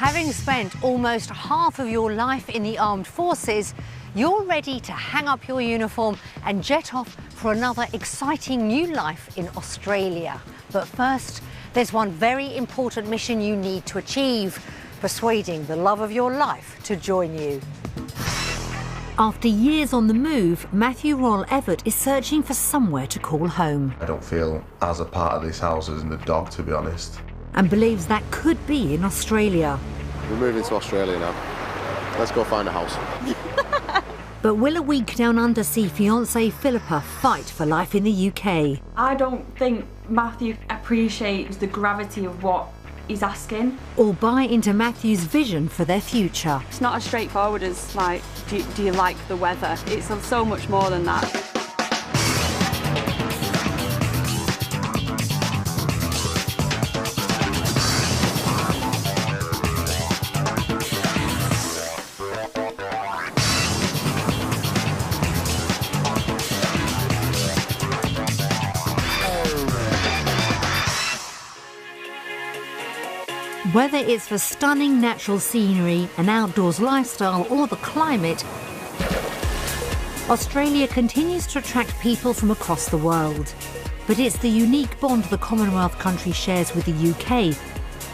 Having spent almost half of your life in the armed forces, you're ready to hang up your uniform and jet off for another exciting new life in Australia. But first, there's one very important mission you need to achieve: persuading the love of your life to join you. After years on the move, Matthew Royle Evatt is searching for somewhere to call home. I don't feel as a part of this house as in the dog, to be honest. And believes that could be in Australia. We're moving to Australia now. Let's go find a house. But will a week down under see fiancée Philippa fight for life in the UK? I don't think Matthew appreciates the gravity of what he's asking. Or buy into Matthew's vision for their future? It's not as straightforward as, like, do you like the weather? It's so much more than that. Whether it's for stunning natural scenery, an outdoors lifestyle or the climate, Australia continues to attract people from across the world. But it's the unique bond the Commonwealth country shares with the UK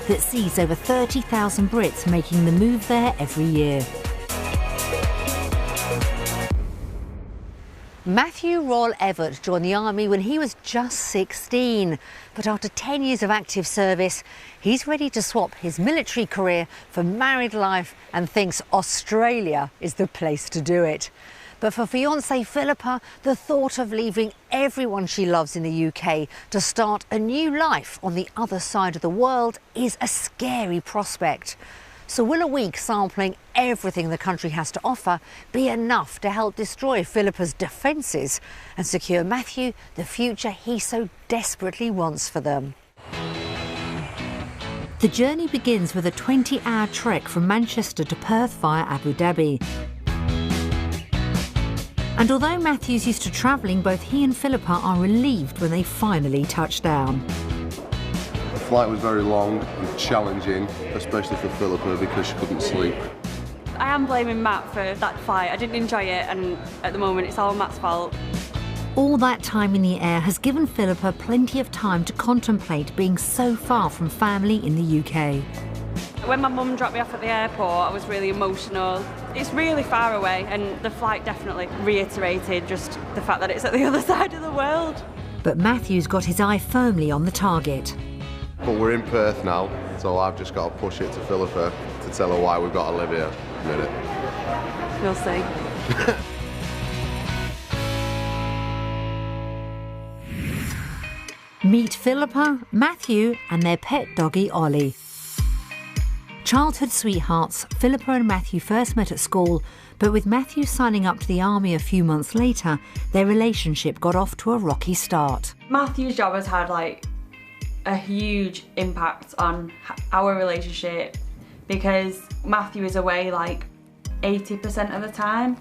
that sees over 30,000 Brits making the move there every year. Matthew Royle Evatt joined the army when he was just 16, but after 10 years of active service, he's ready to swap his military career for married life and thinks Australia is the place to do it. But for fiancée Philippa, the thought of leaving everyone she loves in the UK to start a new life on the other side of the world is a scary prospect. So will a week sampling everything the country has to offer be enough to help destroy Philippa's defences and secure Matthew the future he so desperately wants for them? The journey begins with a 20-hour trek from Manchester to Perth via Abu Dhabi. And although Matthew's used to travelling, both he and Philippa are relieved when they finally touch down. The flight was very long and challenging, especially for Philippa because she couldn't sleep. I am blaming Matt for that flight. I didn't enjoy it, and at the moment it's all Matt's fault. All that time in the air has given Philippa plenty of time to contemplate being so far from family in the UK. When my mum dropped me off at the airport, I was really emotional. It's really far away, and the flight definitely reiterated just the fact that it's at the other side of the world. But Matthew's got his eye firmly on the target. But we're in Perth now, so I've just got to push it to Philippa to tell her why we've got to live here a minute. We'll see. Meet Philippa, Matthew and their pet doggy Ollie. Childhood sweethearts, Philippa and Matthew first met at school, but with Matthew signing up to the army a few months later, their relationship got off to a rocky start. Matthew's job has had a huge impact on our relationship because Matthew is away 80% of the time.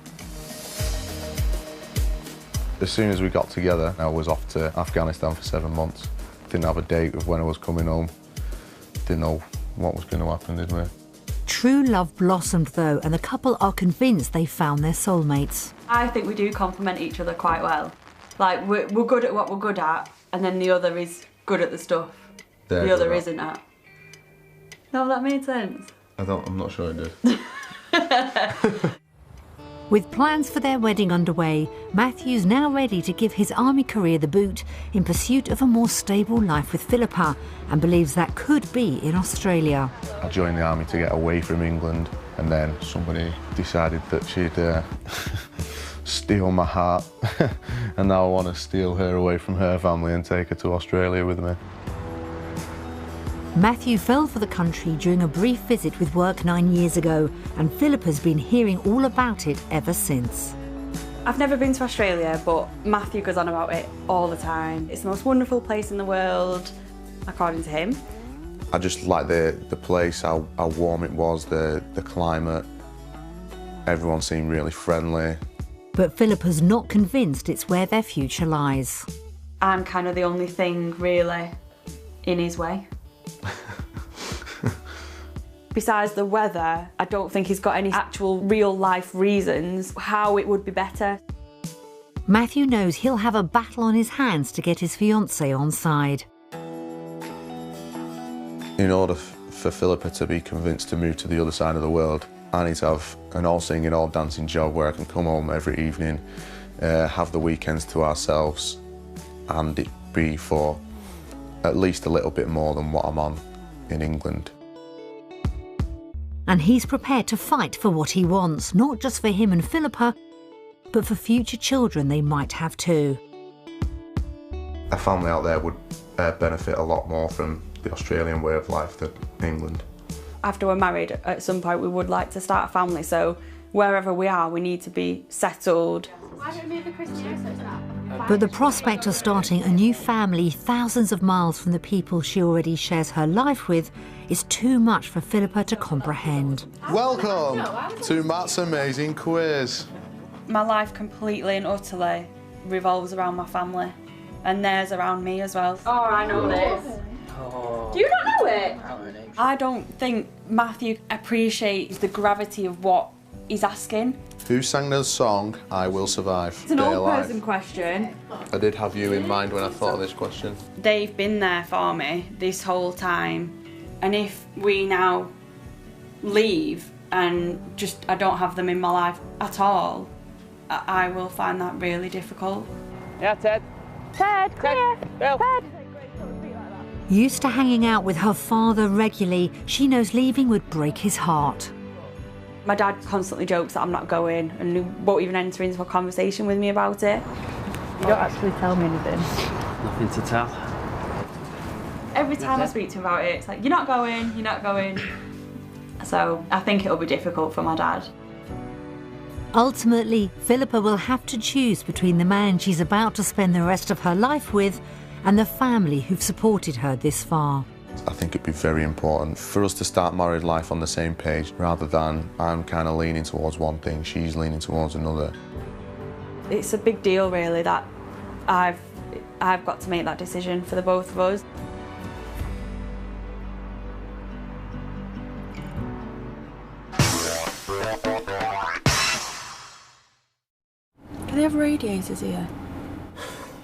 As soon as we got together, I was off to Afghanistan for 7 months. Didn't have a date of when I was coming home. Didn't know what was going to happen, did we? True love blossomed though, and the couple are convinced they found their soulmates. I think we do complement each other quite well. We're good at what we're good at, and then the other is good at the stuff the other isn't at. No, that made sense. I'm not sure it did. With plans for their wedding underway, Matthew's now ready to give his army career the boot in pursuit of a more stable life with Philippa, and believes that could be in Australia. I joined the army to get away from England, and then somebody decided that she'd steal my heart, and now I want to steal her away from her family and take her to Australia with me. Matthew fell for the country during a brief visit with work 9 years ago, and Philippa's been hearing all about it ever since. I've never been to Australia, but Matthew goes on about it all the time. It's the most wonderful place in the world, according to him. I just like the place, how warm it was, the climate. Everyone seemed really friendly. But Philippa's not convinced it's where their future lies. I'm kind of the only thing, really, in his way. Besides the weather, I don't think he's got any actual real life reasons how it would be better. Matthew knows he'll have a battle on his hands to get his fiancée on side. In order for Philippa to be convinced to move to the other side of the world, I need to have an all-singing, all-dancing job where I can come home every evening, have the weekends to ourselves, and it be for at least a little bit more than what I'm on in England. And he's prepared to fight for what he wants, not just for him and Philippa, but for future children they might have too. A family out there would benefit a lot more from the Australian way of life than England. After we're married, at some point we would like to start a family, so wherever we are, we need to be settled. But the prospect of starting a new family thousands of miles from the people she already shares her life with is too much for Philippa to comprehend. Welcome to Matt's amazing quiz. My life completely and utterly revolves around my family, and theirs around me as well. Oh, I know this. Oh. Do you not know it? I don't think Matthew appreciates the gravity of what he's asking. Who sang the song I Will Survive? It's an old person question. I did have you in mind when I thought of this question. They've been there for me this whole time, and if we now leave and just I don't have them in my life at all, I will find that really difficult. Yeah, Ted. Ted, come here. Bill. Ted. Used to hanging out with her father regularly, she knows leaving would break his heart. My dad constantly jokes that I'm not going and won't even enter into a conversation with me about it. You don't actually tell me anything. Nothing to tell. Every time I speak to him about it, it's like, you're not going, you're not going. So I think it'll be difficult for my dad. Ultimately, Philippa will have to choose between the man she's about to spend the rest of her life with and the family who've supported her this far. I think it'd be very important for us to start married life on the same page rather than I'm kind of leaning towards one thing, she's leaning towards another. It's a big deal really that I've got to make that decision for the both of us. Do they have radiators here?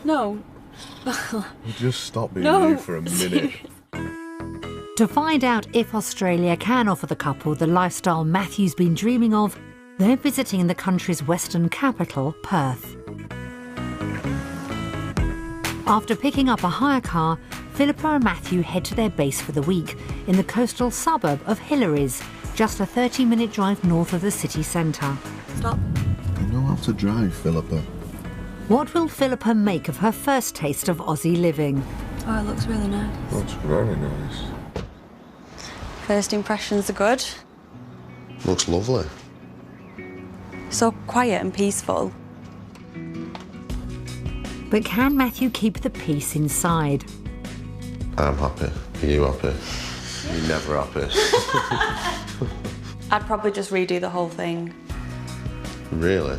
No. Just stop being No. rude for a minute. To find out if Australia can offer the couple the lifestyle Matthew's been dreaming of, they're visiting the country's western capital, Perth. After picking up a hire car, Philippa and Matthew head to their base for the week in the coastal suburb of Hillary's, just a 30-minute drive north of the city centre. Stop. You know how to drive, Philippa. What will Philippa make of her first taste of Aussie living? Oh, it looks really nice. Looks very nice. First impressions are good. Looks lovely. So quiet and peaceful. But can Matthew keep the peace inside? I'm happy. Are you happy? You're never happy. I'd probably just redo the whole thing. Really?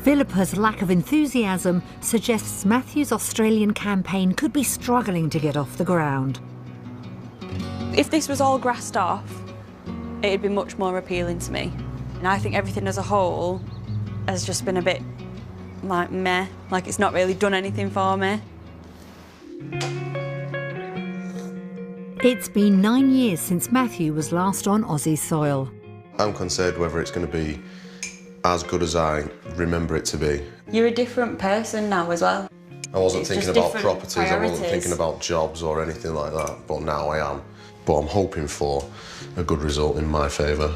Philippa's lack of enthusiasm suggests Matthew's Australian campaign could be struggling to get off the ground. If this was all grassed off, it'd be much more appealing to me. And I think everything as a whole has just been a bit like meh, like it's not really done anything for me. It's been 9 years since Matthew was last on Aussie soil. I'm concerned whether it's going to be as good as I remember it to be. You're a different person now as well. I wasn't It's thinking just about different properties, I wasn't priorities. thinking about jobs or anything like that, but now I am. But I'm hoping for a good result in my favour.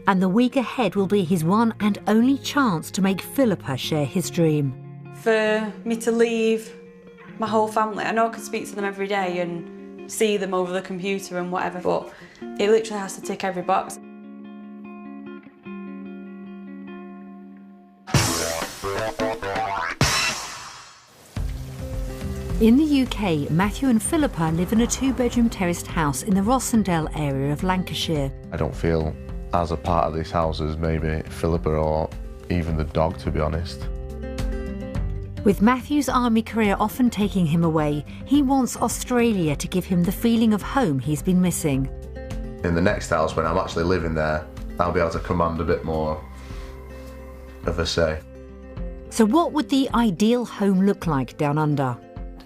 And the week ahead will be his one and only chance to make Philippa share his dream. For me to leave my whole family, I know I can speak to them every day and see them over the computer and whatever, but it literally has to tick every box. In the UK, Matthew and Philippa live in a 2-bedroom terraced house in the Rossendale area of Lancashire. I don't feel as a part of this house as maybe Philippa or even the dog, to be honest. With Matthew's army career often taking him away, he wants Australia to give him the feeling of home he's been missing. In the next house, when I'm actually living there, I'll be able to command a bit more of a say. So what would the ideal home look like down under?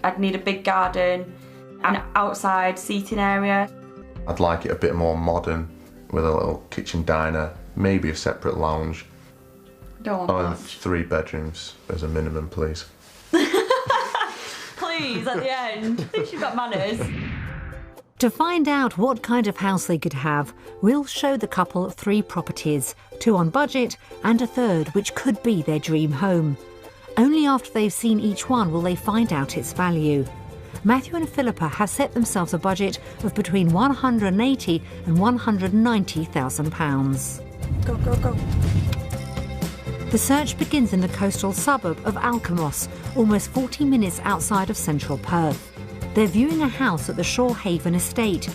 I'd need a big garden, an outside seating area. I'd like it a bit more modern, with a little kitchen diner, maybe a separate lounge. Don't want And much. 3 bedrooms as a minimum, please. Please, at the end. At least you've got manners. To find out what kind of house they could have, we'll show the couple 3 properties, 2 on budget and a third which could be their dream home. Only after they've seen each one will they find out its value. Matthew and Philippa have set themselves a budget of between £180,000 and £190,000. Go, go, go. The search begins in the coastal suburb of Alkimos, almost 40 minutes outside of central Perth. They're viewing a house at the Shorehaven estate,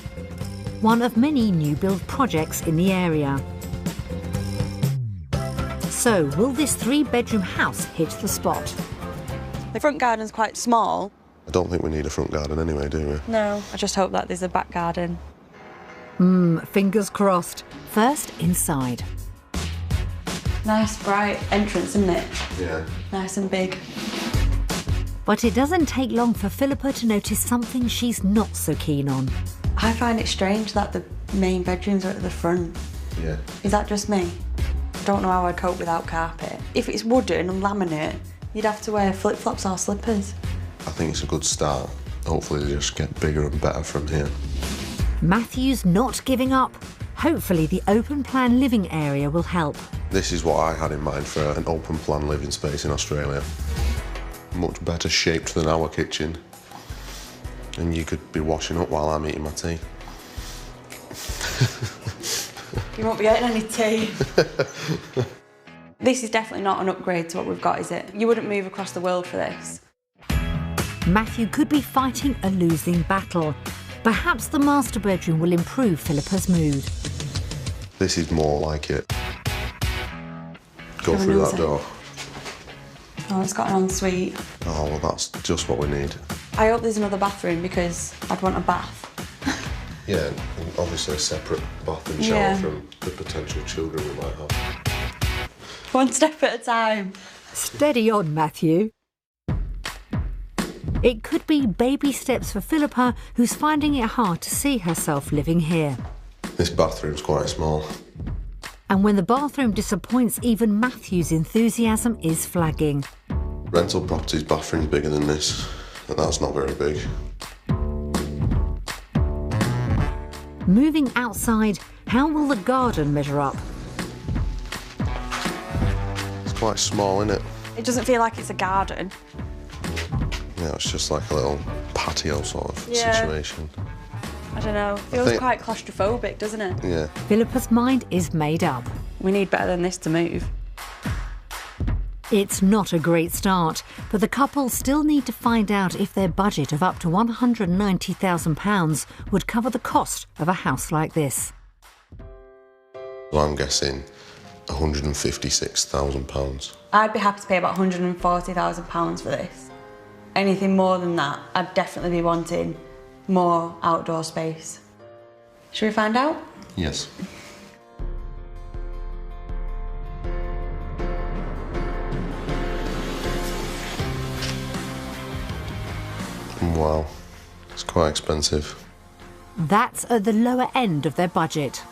one of many new build projects in the area. So, will this 3-bedroom house hit the spot? The front garden's quite small. I don't think we need a front garden anyway, do we? No. I just hope that there's a back garden. Fingers crossed. First, inside. Nice bright entrance, isn't it? Yeah. Nice and big. But it doesn't take long for Philippa to notice something she's not so keen on. I find it strange that the main bedrooms are at the front. Yeah. Is that just me? I don't know how I'd cope without carpet. If it's wooden and laminate, you'd have to wear flip-flops or slippers. I think it's a good start. Hopefully they just get bigger and better from here. Matthew's not giving up. Hopefully the open-plan living area will help. This is what I had in mind for an open plan living space in Australia. Much better shaped than our kitchen. And you could be washing up while I'm eating my tea. You won't be getting any tea. This is definitely not an upgrade to what we've got, is it? You wouldn't move across the world for this. Matthew could be fighting a losing battle. Perhaps the master bedroom will improve Philippa's mood. This is more like it. Go Have a through that nosy. door. Oh, it's got an ensuite. Oh, well, that's just what we need. I hope there's another bathroom because I'd want a bath. Yeah, and obviously a separate bath and shower Yeah. from the potential children we might have. One step at a time. Steady on, Matthew. It could be baby steps for Philippa, who's finding it hard to see herself living here. This bathroom's quite small. And when the bathroom disappoints, even Matthew's enthusiasm is flagging. Rental property's bathroom's bigger than this, but that's not very big. Moving outside, how will the garden measure up? It's quite small, isn't it? It doesn't feel like it's a garden. Yeah, it's just like a little patio sort of situation. I don't know. Feels think- quite claustrophobic, doesn't it? Yeah. Philippa's mind is made up. We need better than this to move. It's not a great start, but the couple still need to find out if their budget of up to £190,000 would cover the cost of a house like this. Well, I'm guessing £156,000. I'd be happy to pay about £140,000 for this. Anything more than that, I'd definitely be wanting more outdoor space. Should we find out? Yes. Wow, it's quite expensive. That's at the lower end of their budget.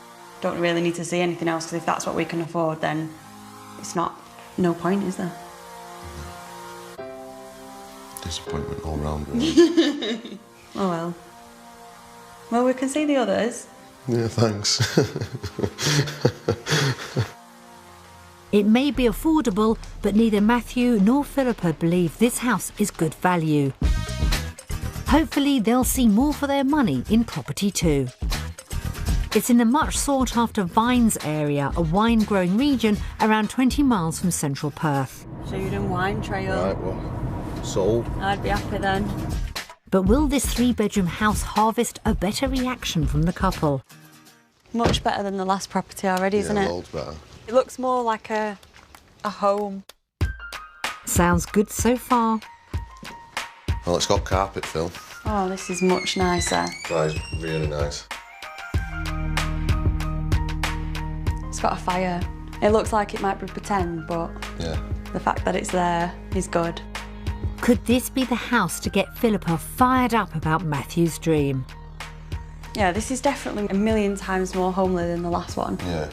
Don't really need to see anything else because if that's what we can afford, then it's no point, is there? Disappointment all round, really. Oh well. Well, we can see the others. Yeah, thanks. It may be affordable, but neither Matthew nor Philippa believe this house is good value. Hopefully they'll see more for their money in property too. It's in the much sought after Vines area, a wine growing region around 20 miles from central Perth. Food and wine trail. Right, well, sold. I'd be happy then. But will this 3-bedroom house harvest a better reaction from the couple? Much better than the last property already, isn't Yeah, it? loads better. It looks more like a home. Sounds good so far. Well, it's got carpet, Phil. Oh, this is much nicer. That is really nice. It's got a fire. It looks like it might be pretend, but Yeah. the fact that it's there is good. Could this be the house to get Philippa fired up about Matthew's dream? Yeah, this is definitely a million times more homely than the last one. Yeah.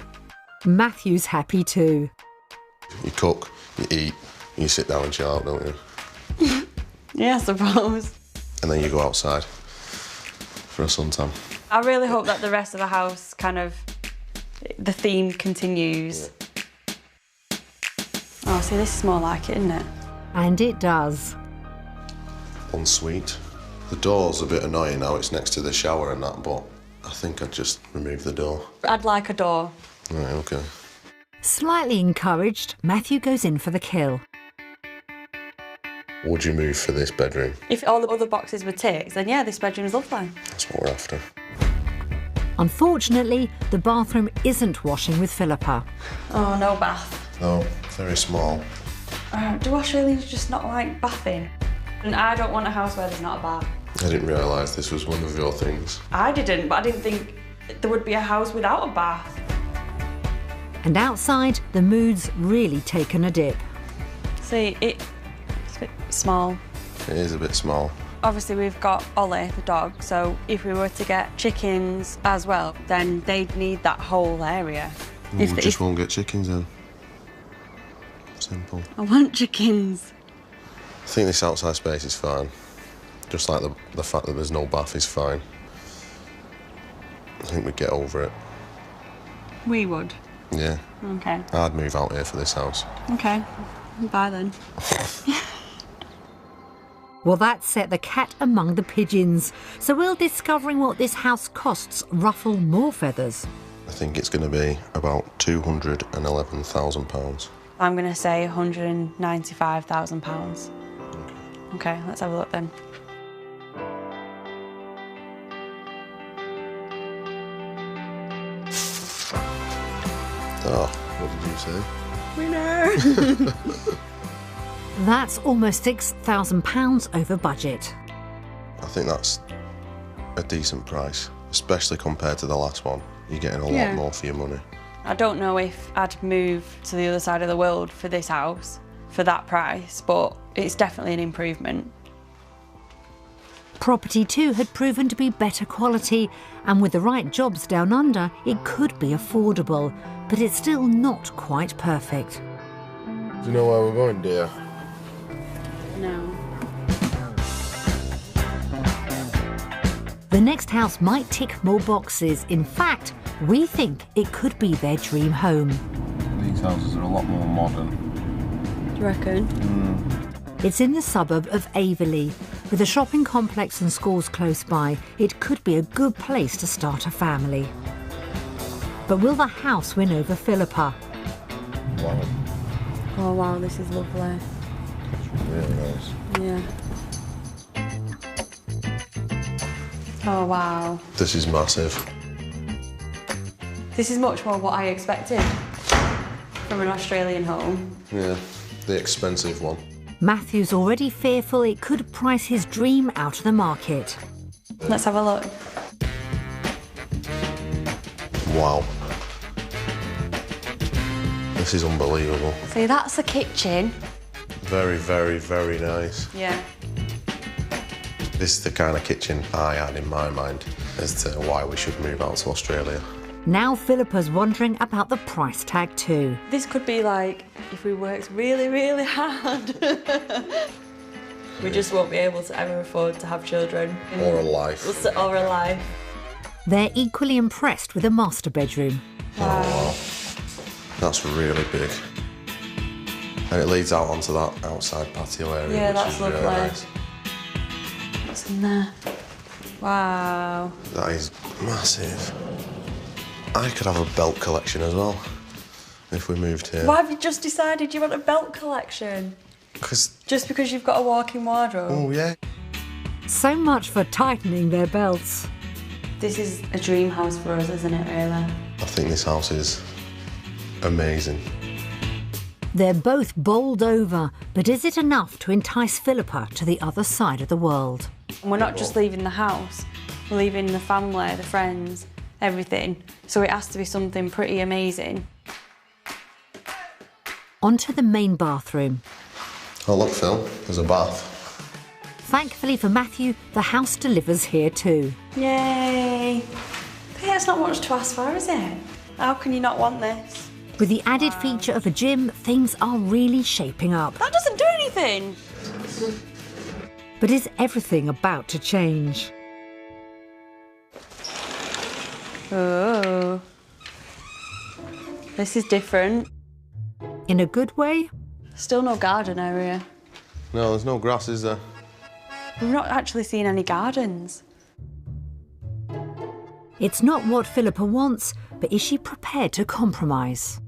Matthew's happy too. You cook, you eat, and you sit down and chill out, don't you? Yeah, I suppose. And then you go outside for a suntan. I really hope that the rest of the house the theme continues. Yeah. Oh, see, this is more like it, isn't it? And it does. Ensuite. The door's a bit annoying now, it's next to the shower and that, but I think I'd just remove the door. I'd like a door. Right, okay. Slightly encouraged, Matthew goes in for the kill. Would you move for this bedroom? If all the other boxes were ticked, then yeah, this bedroom's lovely. That's what we're after. Unfortunately, the bathroom isn't washing with Philippa. Oh, no bath. No, very small. Do Australians just not like bathing? And I don't want a house where there's not a bath. I didn't realise this was one of your things. I didn't, but I didn't think there would be a house without a bath. And outside, the mood's really taken a dip. See, it's a bit small. It is a bit small. Obviously, we've got Ollie, the dog, so if we were to get chickens as well, then they'd need that whole area. We just won't get chickens in. Simple. I want chickens. I think this outside space is fine. Just like the fact that there's no bath is fine. I think we'd get over it. We would. Yeah. Okay. I'd move out here for this house. Okay. Bye then. Well, that set the cat among the pigeons. So will discovering what this house costs ruffle more feathers? I think it's going to be about £211,000. I'm going to say £195,000. Okay, let's have a look then. Oh, what did you say? Winner! That's almost £6,000 over budget. I think that's a decent price, especially compared to the last one. You're getting a lot more for your money. I don't know if I'd move to the other side of the world for this house for that price, but it's definitely an improvement. Property too had proven to be better quality, and with the right jobs down under, it could be affordable, but it's still not quite perfect. Do you know where we're going, dear? No. The next house might tick more boxes. In fact, we think it could be their dream home. These houses are a lot more modern. Do you reckon? It's in the suburb of Averley. With a shopping complex and schools close by, it could be a good place to start a family. But will the house win over Philippa? Wow, Oh wow, this is lovely. it's really nice. Yeah. Oh wow. This is massive. This is much more what I expected from an Australian home. Yeah, the expensive one. Matthew's already fearful it could price his dream out of the market. Let's have a look. Wow. This is unbelievable. See, that's the kitchen. Very, very, very nice. Yeah. This is the kind of kitchen I had in my mind as to why we should move out to Australia. Now Philippa's wondering about the price tag too. This could be like if we worked really, really hard. We just won't be able to ever afford to have children. Or a life. Or a life. They're equally impressed with the master bedroom. Wow. That's really big. And it leads out onto that outside patio area, Yeah, which that's is lovely. really nice. What's in there? Wow. That is massive. I could have a belt collection as well if we moved here. Why have you just decided you want a belt collection? Just because you've got a walk-in wardrobe? Oh, yeah. So much for tightening their belts. This is a dream house for us, isn't it, really? I think this house is amazing. They're both bowled over, but is it enough to entice Philippa to the other side of the world? And we're not just leaving the house, we're leaving the family, the friends, everything. So it has to be something pretty amazing. Onto the main bathroom. Oh look, Phil, there's a bath. Thankfully for Matthew, the house delivers here too. Yay! But yeah, it's not much to ask for, is it? How can you not want this? With the added feature of a gym, things are really shaping up. That doesn't do anything! But is everything about to change? Oh. This is different. In a good way? Still no garden area. No, there's no grass, is there? We've not actually seen any gardens. It's not what Philippa wants, but is she prepared to compromise?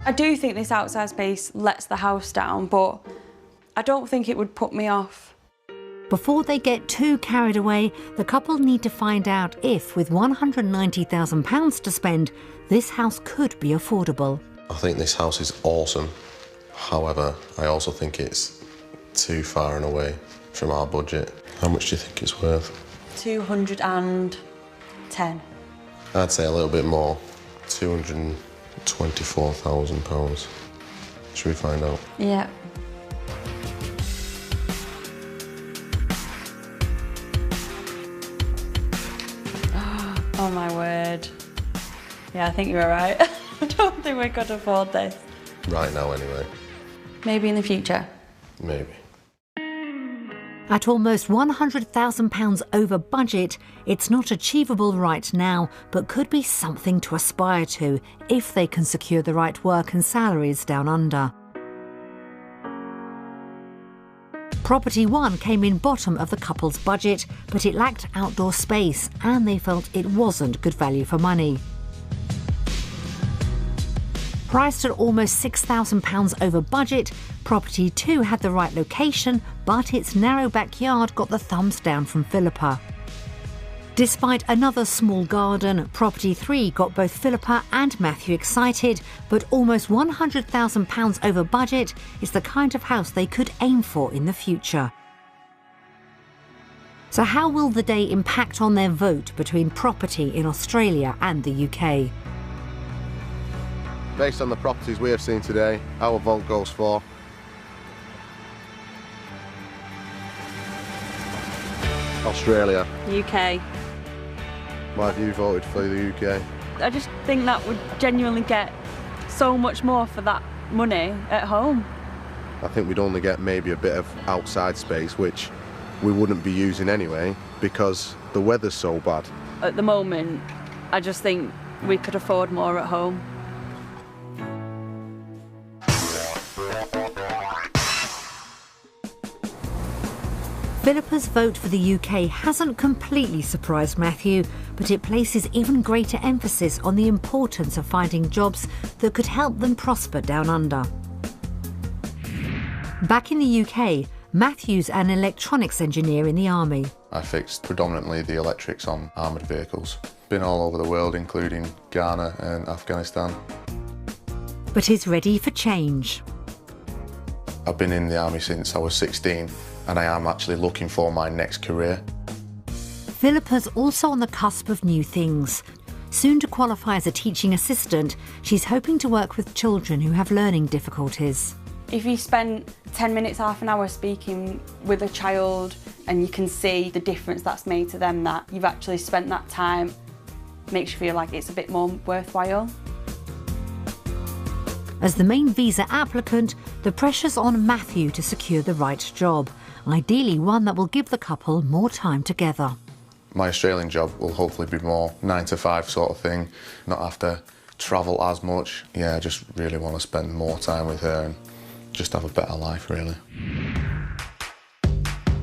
I do think this outside space lets the house down, but I don't think it would put me off. Before they get too carried away, the couple need to find out if, with £190,000 to spend, this house could be affordable. I think this house is awesome. However, I also think it's too far and away from our budget. How much do you think it's worth? 210. I'd say a little bit more. £224,000. Should we find out? Yeah. Oh my word. Yeah, I think you were right. I don't think we could afford this. Right now, anyway. Maybe in the future. Maybe. At almost £100,000 over budget, it's not achievable right now, but could be something to aspire to if they can secure the right work and salaries down under. Property 1 came in bottom of the couple's budget, but it lacked outdoor space and they felt it wasn't good value for money. Priced at almost £6,000 over budget, Property 2 had the right location, but its narrow backyard got the thumbs down from Philippa. Despite another small garden, Property 3 got both Philippa and Matthew excited, but almost £100,000 over budget is the kind of house they could aim for in the future. So how will the day impact on their vote between property in Australia and the UK? Based on the properties we have seen today, our vote goes for Australia. UK. Why have you voted for the UK? I just think that would genuinely get so much more for that money at home. I think we'd only get maybe a bit of outside space, which we wouldn't be using anyway because the weather's so bad. At the moment, I just think we could afford more at home. Philippa's vote for the UK hasn't completely surprised Matthew, but it places even greater emphasis on the importance of finding jobs that could help them prosper down under. Back in the UK, Matthew's an electronics engineer in the army. I fixed predominantly the electrics on armoured vehicles. Been all over the world, including Ghana and Afghanistan. But he's ready for change. I've been in the army since I was 16 and I am actually looking for my next career. Philippa's also on the cusp of new things. Soon to qualify as a teaching assistant, she's hoping to work with children who have learning difficulties. If you spend 10 minutes, half an hour speaking with a child and you can see the difference that's made to them, that you've actually spent that time, makes you feel like it's a bit more worthwhile. As the main visa applicant, the pressure's on Matthew to secure the right job, ideally one that will give the couple more time together. My Australian job will hopefully be more 9 to 5 sort of thing, not have to travel as much. Yeah, I just really want to spend more time with her and just have a better life, really.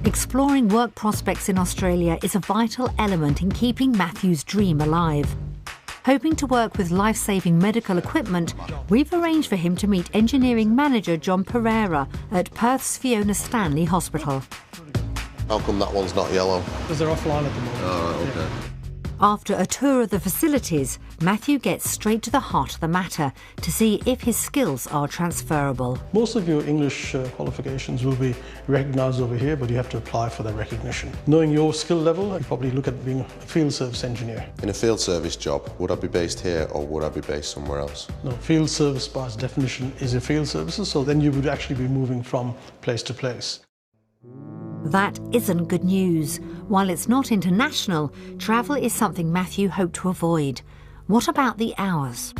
Exploring work prospects in Australia is a vital element in keeping Matthew's dream alive. Hoping to work with life-saving medical equipment, we've arranged for him to meet engineering manager John Pereira at Perth's Fiona Stanley Hospital. How come that one's not yellow? Because they're offline at the moment. Oh, right, okay. After a tour of the facilities, Matthew gets straight to the heart of the matter to see if his skills are transferable. Most of your English qualifications will be recognised over here, but you have to apply for that recognition. Knowing your skill level, you probably look at being a field service engineer. In a field service job, would I be based here or would I be based somewhere else? No, field service by its definition is a field services, so then you would actually be moving from place to place. That isn't good news. While it's not international, travel is something Matthew hoped to avoid. What about the hours?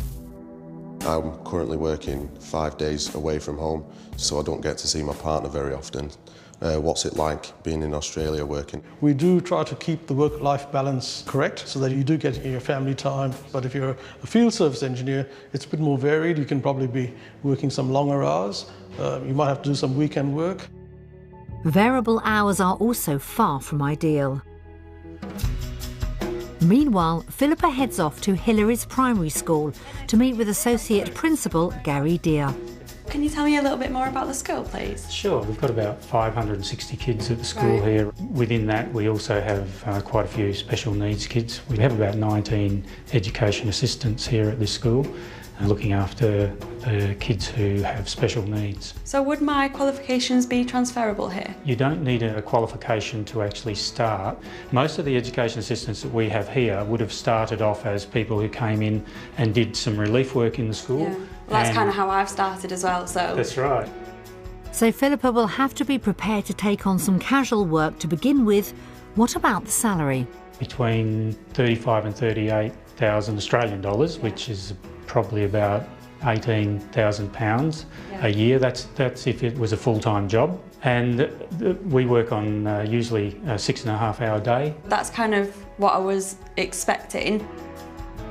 I'm currently working 5 days away from home, so I don't get to see my partner very often. What's it like being in Australia working? We do try to keep the work-life balance correct so that you do get your family time. But if you're a field service engineer, it's a bit more varied. You can probably be working some longer hours. You might have to do some weekend work. Variable hours are also far from ideal. Meanwhile, Philippa heads off to Hillary's primary school to meet with Associate Principal Gary Deere. Can you tell me a little bit more about the school, please? Sure, we've got about 560 kids at the school here. Within that, we also have quite a few special needs kids. We have about 19 education assistants here at this school, looking after the kids who have special needs. So would my qualifications be transferable here? You don't need a qualification to actually start. Most of the education assistants that we have here would have started off as people who came in and did some relief work in the school. Yeah. Well, that's kind of how I've started as well, so... That's right. So Philippa will have to be prepared to take on some casual work to begin with. What about the salary? Between 35 and 38,000 Australian dollars, which is probably about £18,000 a year. That's if it was a full-time job. And we work on usually a 6.5 hour day. That's kind of what I was expecting.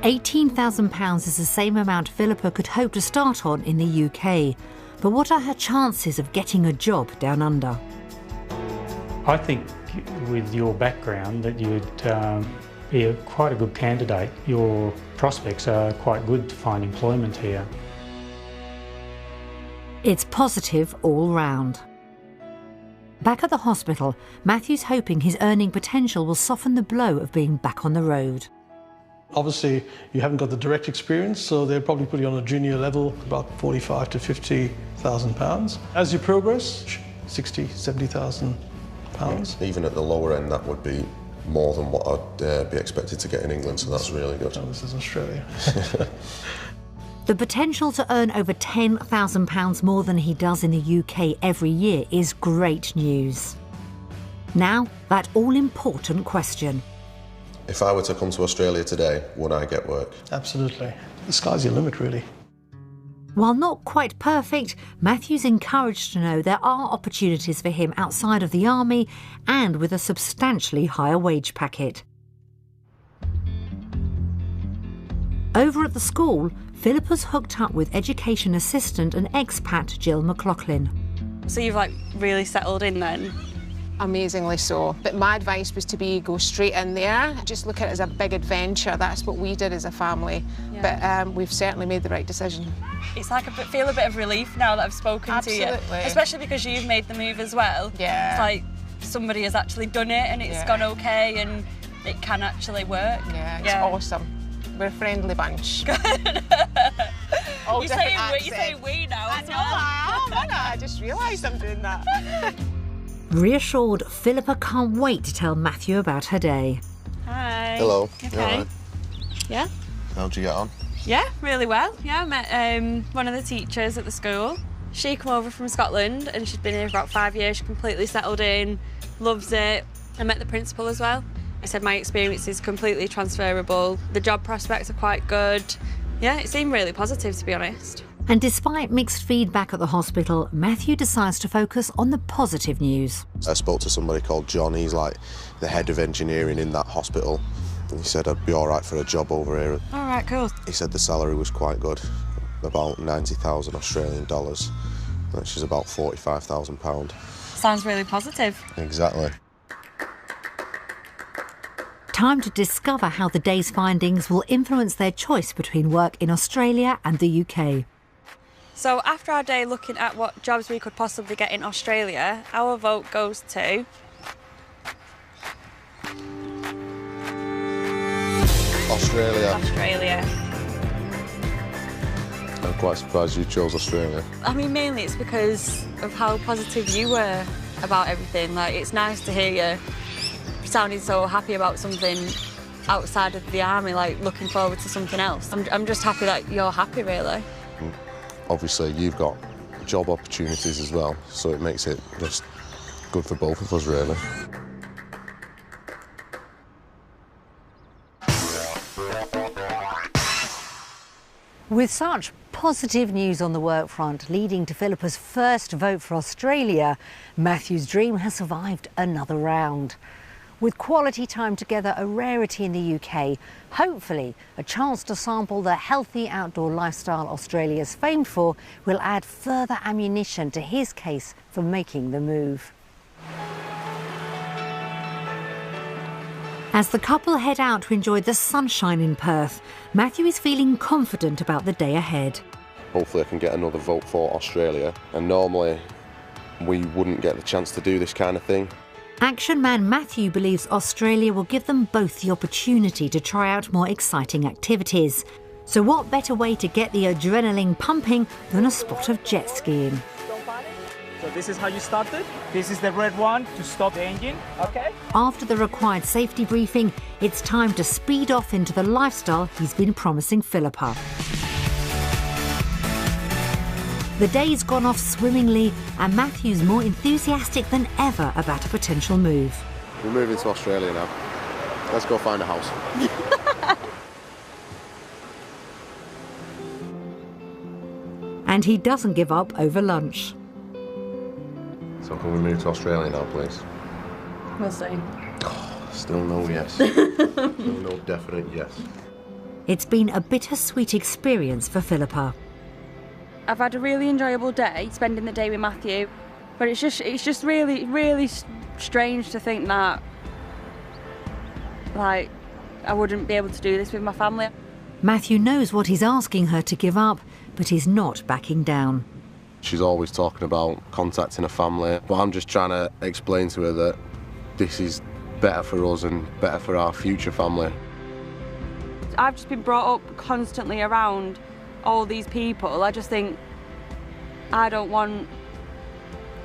£18,000 is the same amount Philippa could hope to start on in the UK. But what are her chances of getting a job down under? I think with your background that you'd be quite a good candidate. Your prospects are quite good to find employment here. It's positive all round. Back at the hospital, Matthew's hoping his earning potential will soften the blow of being back on the road. Obviously, you haven't got the direct experience, so they'll probably put you on a junior level, about 45 to 50,000 pounds. As you progress, 60, 70,000 pounds. Even at the lower end, that would be more than what I'd be expected to get in England, so that's really good. Oh, this is Australia. The potential to earn over £10,000 more than he does in the UK every year is great news. Now, that all-important question. If I were to come to Australia today, would I get work? Absolutely. The sky's your limit, really. While not quite perfect, Matthew's encouraged to know there are opportunities for him outside of the army and with a substantially higher wage packet. Over at the school, Philippa's hooked up with education assistant and expat Jill McLaughlin. So you've really settled in then? Amazingly so. But my advice was to go straight in there. Just look at it as a big adventure. That's what we did as a family. Yeah. But we've certainly made the right decision. It's I feel a bit of relief now that I've spoken to you. Especially because you've made the move as well. Yeah. It's like somebody has actually done it and it's gone okay and it can actually work. Yeah, it's awesome. We're a friendly bunch. Good. You're saying we now as well. I know, I just realised I'm doing that. Reassured, Philippa can't wait to tell Matthew about her day. Hi. Hello. Okay. You all right? Yeah. How'd you get on? Yeah, really well. Yeah, I met one of the teachers at the school. She came over from Scotland and she'd been here for about 5 years. She completely settled in, loves it. I met the principal as well. I said my experience is completely transferable. The job prospects are quite good. Yeah, it seemed really positive, to be honest. And despite mixed feedback at the hospital, Matthew decides to focus on the positive news. I spoke to somebody called John. He's like the head of engineering in that hospital. And he said I'd be all right for a job over here. All right, cool. He said the salary was quite good, about 90,000 Australian dollars, which is about £45,000. Sounds really positive. Exactly. Time to discover how the day's findings will influence their choice between work in Australia and the UK. So after our day looking at what jobs we could possibly get in Australia, our vote goes to... Australia. Australia. I'm quite surprised you chose Australia. I mean, mainly it's because of how positive you were about everything. Like, it's nice to hear you sounding so happy about something outside of the army, like looking forward to something else. I'm just happy that you're happy, really. Obviously, you've got job opportunities as well, so it makes it just good for both of us, really. With such positive news on the work front, leading to Philippa's first vote for Australia, Matthew's dream has survived another round. With quality time together a rarity in the UK, hopefully a chance to sample the healthy outdoor lifestyle Australia's famed for will add further ammunition to his case for making the move. As the couple head out to enjoy the sunshine in Perth, Matthew is feeling confident about the day ahead. Hopefully I can get another vote for Australia, and normally we wouldn't get the chance to do this kind of thing. Action man Matthew believes Australia will give them both the opportunity to try out more exciting activities. So what better way to get the adrenaline pumping than a spot of jet skiing? So this is how you started. This is the red one to stop the engine, okay? After the required safety briefing, it's time to speed off into the lifestyle he's been promising Philippa. The day's gone off swimmingly and Matthew's more enthusiastic than ever about a potential move. We're moving to Australia now. Let's go find a house. And he doesn't give up over lunch. So can we move to Australia now, please? We'll see. Still no yes. Still no definite yes. It's been a bittersweet experience for Philippa. I've had a really enjoyable day, spending the day with Matthew, but it's just really strange to think that, like, I wouldn't be able to do this with my family. Matthew knows what he's asking her to give up, but he's not backing down. She's always talking about contacting her family, but I'm just trying to explain to her that this is better for us and better for our future family. I've just been brought up constantly around all these people. I just think I don't want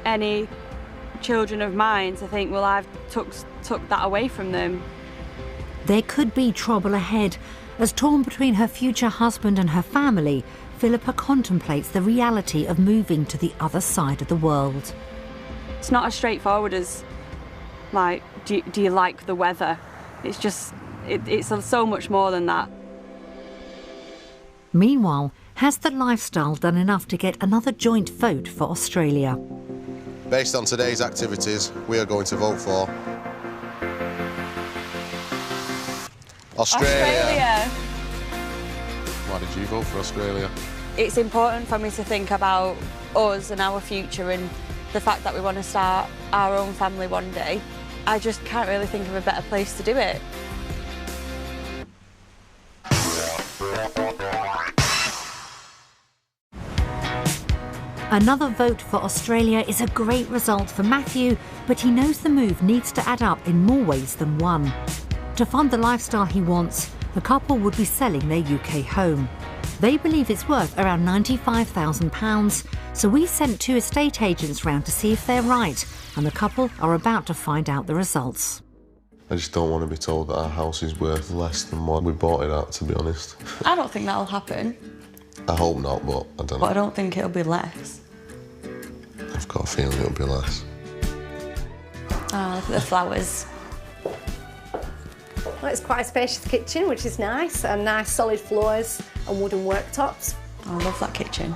any children of mine to think, well, I've took that away from them. There could be trouble ahead. As torn between her future husband and her family, Philippa contemplates the reality of moving to the other side of the world. It's not as straightforward as, like, do you like the weather? It's just, it's so much more than that. Meanwhile, has the lifestyle done enough to get another joint vote for Australia? Based on today's activities, we are going to vote for Australia. Why did you vote for Australia? It's important for me to think about us and our future and the fact that we want to start our own family one day. I just can't really think of a better place to do it. Another vote for Australia is a great result for Matthew, but he knows the move needs to add up in more ways than one. To fund the lifestyle he wants, the couple would be selling their UK home. They believe it's worth around £95,000, so we sent 2 estate agents round to see if they're right, and the couple are about to find out the results. I just don't want to be told that our house is worth less than what we bought it at, to be honest. I don't think that'll happen. I hope not, but I don't know. But I don't think it'll be less. I've got a feeling it'll be less. Oh, look at the flowers. Well, it's quite a spacious kitchen, which is nice, and nice solid floors and wooden worktops. I love that kitchen.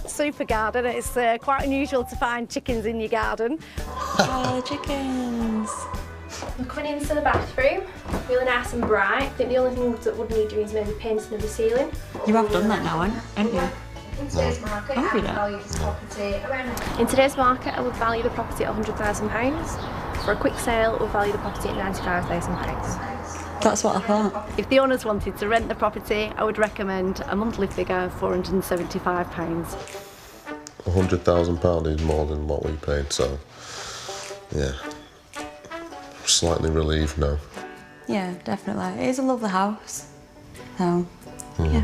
Super garden. It's quite unusual to find chickens in your garden. Oh, the chickens. We're coming into the bathroom, really nice and bright. I think the only thing that would need doing is maybe painting of the ceiling. You have done that now, haven't you? In today's market, I would value this property around... In today's market, I would value the property at £100,000. For a quick sale, I would value the property at £95,000. That's what I thought. If the owners wanted to rent the property, I would recommend a monthly figure of £475. £100,000 is more than what we paid, so yeah. slightly relieved now. Yeah, definitely. It is a lovely house. So, yeah.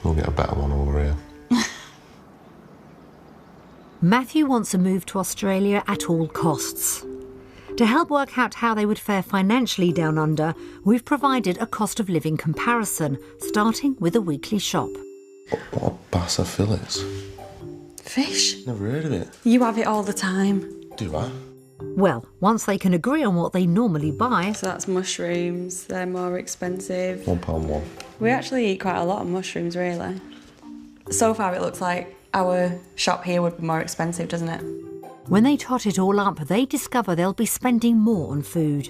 We'll get a better one over here. Matthew wants a move to Australia at all costs. To help work out how they would fare financially down under, we've provided a cost of living comparison, starting with a weekly shop. What a bass of fillets. Fish? Never heard of it. You have it all the time. Do I? Well, once they can agree on what they normally buy... So that's mushrooms, they're more expensive. £1 We actually eat quite a lot of mushrooms, really. So far it looks like our shop here would be more expensive, doesn't it? When they tot it all up, they discover they'll be spending more on food.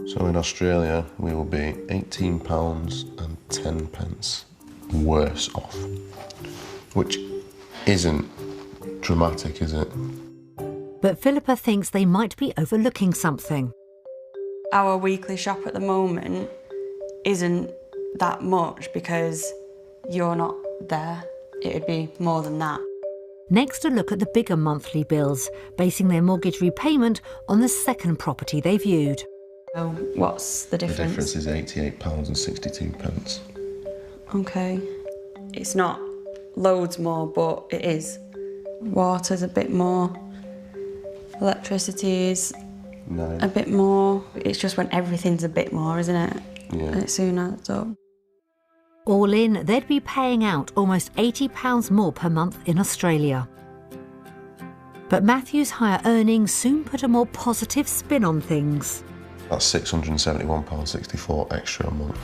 So in Australia, we will be £18.10 worse off. Which isn't dramatic, is it? But Philippa thinks they might be overlooking something. Our weekly shop at the moment isn't that much because you're not there. It'd be more than that. Next, a look at the bigger monthly bills, basing their mortgage repayment on the second property they viewed. So what's the difference? The difference is £88.62. Okay. It's not loads more, but it is. Water's a bit more. Electricity is a bit more. It's just when everything's a bit more, isn't it? Yeah. And it soon adds up. All in, they'd be paying out almost £80 more per month in Australia. But Matthew's higher earnings soon put a more positive spin on things. That's £671.64 extra a month,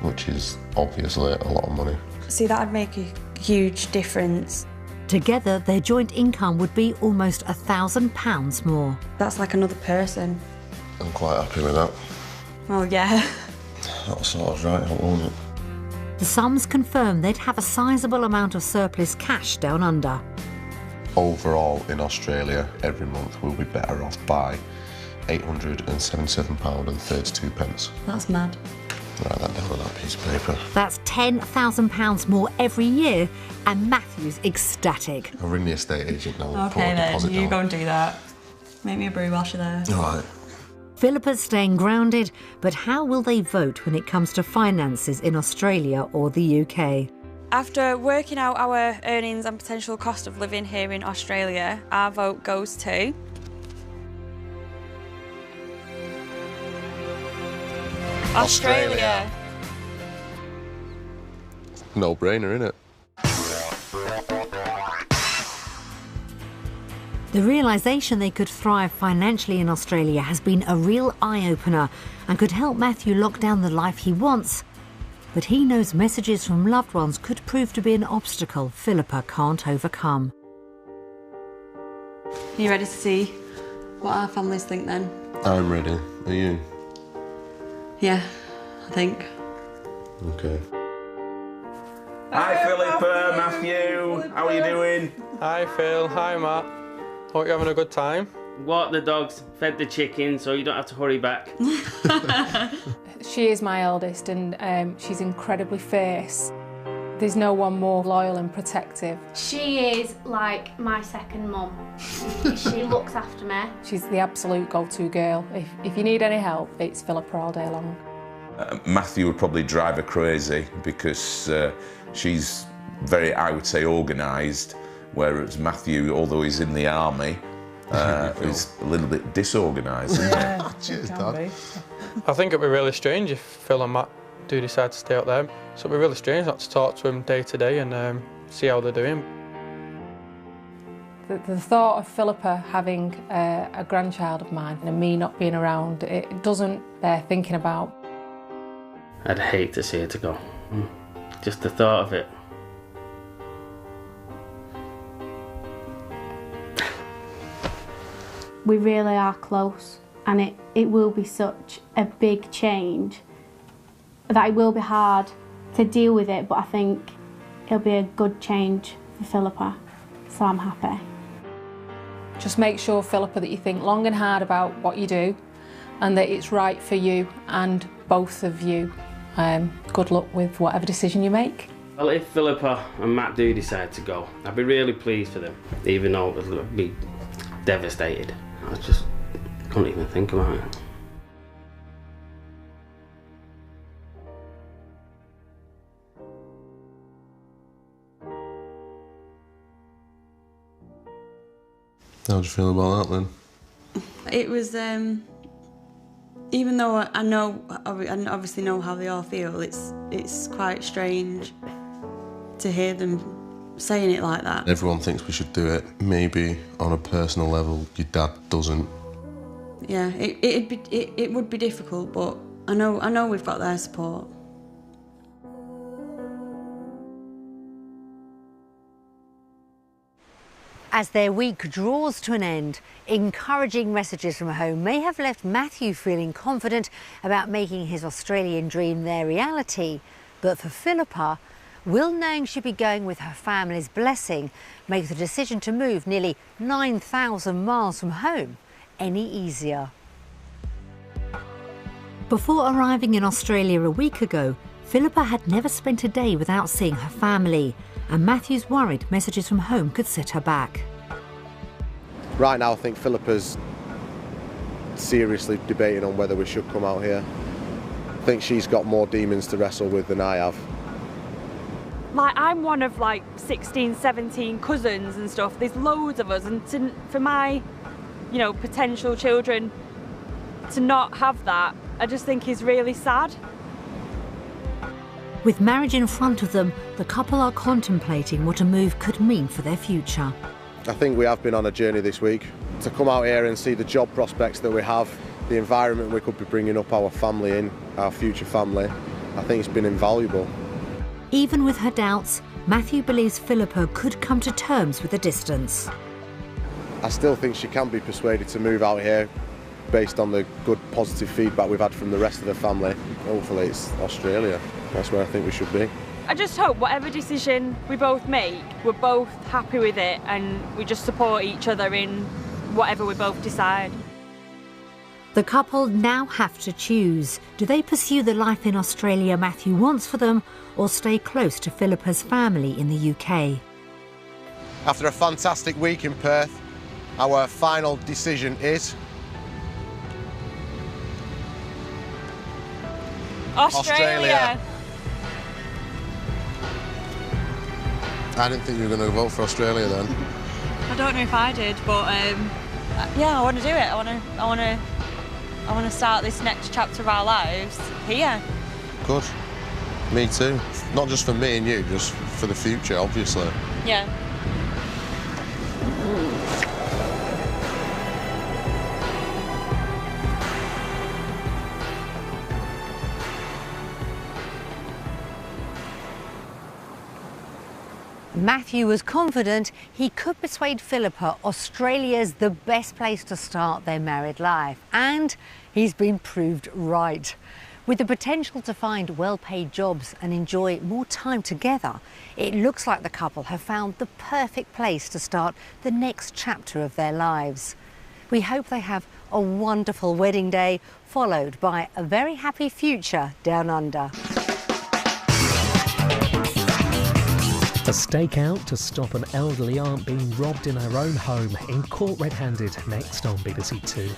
which is obviously a lot of money. See, that'd make a huge difference. Together, their joint income would be almost £1,000 more. That's like another person. I'm quite happy with that. Well, yeah. That'll sort us right out, won't it? The sums confirm they'd have a sizable amount of surplus cash down under. Overall, in Australia, every month we'll be better off by £877.32. That's mad. Write that down on that piece of paper. That's £10,000 more every year, and Matthew's ecstatic. I'll ring the estate agent now and put Okay a then, deposit you down. go and do that. Make me a brew whilst you're there. All right. Philippa's staying grounded, but how will they vote when it comes to finances in Australia or the UK? After working out our earnings and potential cost of living here in Australia, our vote goes to... Australia. No brainer, innit? The realisation they could thrive financially in Australia has been a real eye-opener and could help Matthew lock down the life he wants. But he knows messages from loved ones could prove to be an obstacle Philippa can't overcome. Are you ready to see what our families think then? I'm ready. Are you? Yeah, I think. Okay. Hi Philippa, Matthew, how are you doing? Hi Phil, hi Matt. Hope you're having a good time. Walked the dogs, fed the chickens, so you don't have to hurry back. She is my eldest and she's incredibly fierce. There's no one more loyal and protective. She is like my second mum. She looks after me. She's the absolute go-to girl. If you need any help, it's Philippa all day long. Matthew would probably drive her crazy because she's very, I would say, organised, whereas Matthew, although he's in the army, is a little bit disorganised, isn't he? Cheers, Dad. I think it'd be really strange if Phil and Matt do decide to stay up there. So it'd be really strange not to talk to them day to day and see how they're doing. The thought of Philippa having a grandchild of mine and me not being around, it doesn't bear thinking about. I'd hate to see her to go. Just the thought of it. We really are close, and it will be such a big change that it will be hard to deal with it, but I think it'll be a good change for Philippa, so I'm happy. Just make sure, Philippa, that you think long and hard about what you do and that it's right for you and both of you. Good luck with whatever decision you make. Well, if Philippa and Matt do decide to go, I'd be really pleased for them, even though I'd be devastated. I just couldn't even think about it. How do you feel about that then? It was, even though I obviously know how they all feel, it's quite strange to hear them saying it like that. Everyone thinks we should do it. Maybe on a personal level, your dad doesn't. Yeah, it would be difficult, but I know we've got their support. As their week draws to an end, encouraging messages from home may have left Matthew feeling confident about making his Australian dream their reality. But for Philippa, will knowing she'd be going with her family's blessing make the decision to move nearly 9,000 miles from home any easier? Before arriving in Australia a week ago, Philippa had never spent a day without seeing her family, and Matthew's worried messages from home could set her back. Right now I think Philippa's seriously debating on whether we should come out here. I think she's got more demons to wrestle with than I have. Like, I'm one of like 16, 17 cousins and stuff. There's loads of us, and for my, you know, potential children to not have that, I just think is really sad. With marriage in front of them, the couple are contemplating what a move could mean for their future. I think we have been on a journey this week. To come out here and see the job prospects that we have, the environment we could be bringing up our family in, our future family, I think it's been invaluable. Even with her doubts, Matthew believes Philippa could come to terms with the distance. I still think she can be persuaded to move out here based on the good positive feedback we've had from the rest of the family. Hopefully it's Australia. That's where I think we should be. I just hope whatever decision we both make, we're both happy with it and we just support each other in whatever we both decide. The couple now have to choose. Do they pursue the life in Australia Matthew wants for them, or stay close to Philippa's family in the UK? After a fantastic week in Perth, our final decision is Australia. I didn't think you were going to vote for Australia then. I don't know if I did, but yeah, I want to do it. I want to start this next chapter of our lives here. Good. Me too. Not just for me and you, just for the future, obviously. Yeah. Matthew was confident he could persuade Philippa Australia's the best place to start their married life, and he's been proved right. With the potential to find well-paid jobs and enjoy more time together, it looks like the couple have found the perfect place to start the next chapter of their lives. We hope they have a wonderful wedding day, followed by a very happy future down under. A stakeout to stop an elderly aunt being robbed in her own home in court red-handed, next on BBC Two.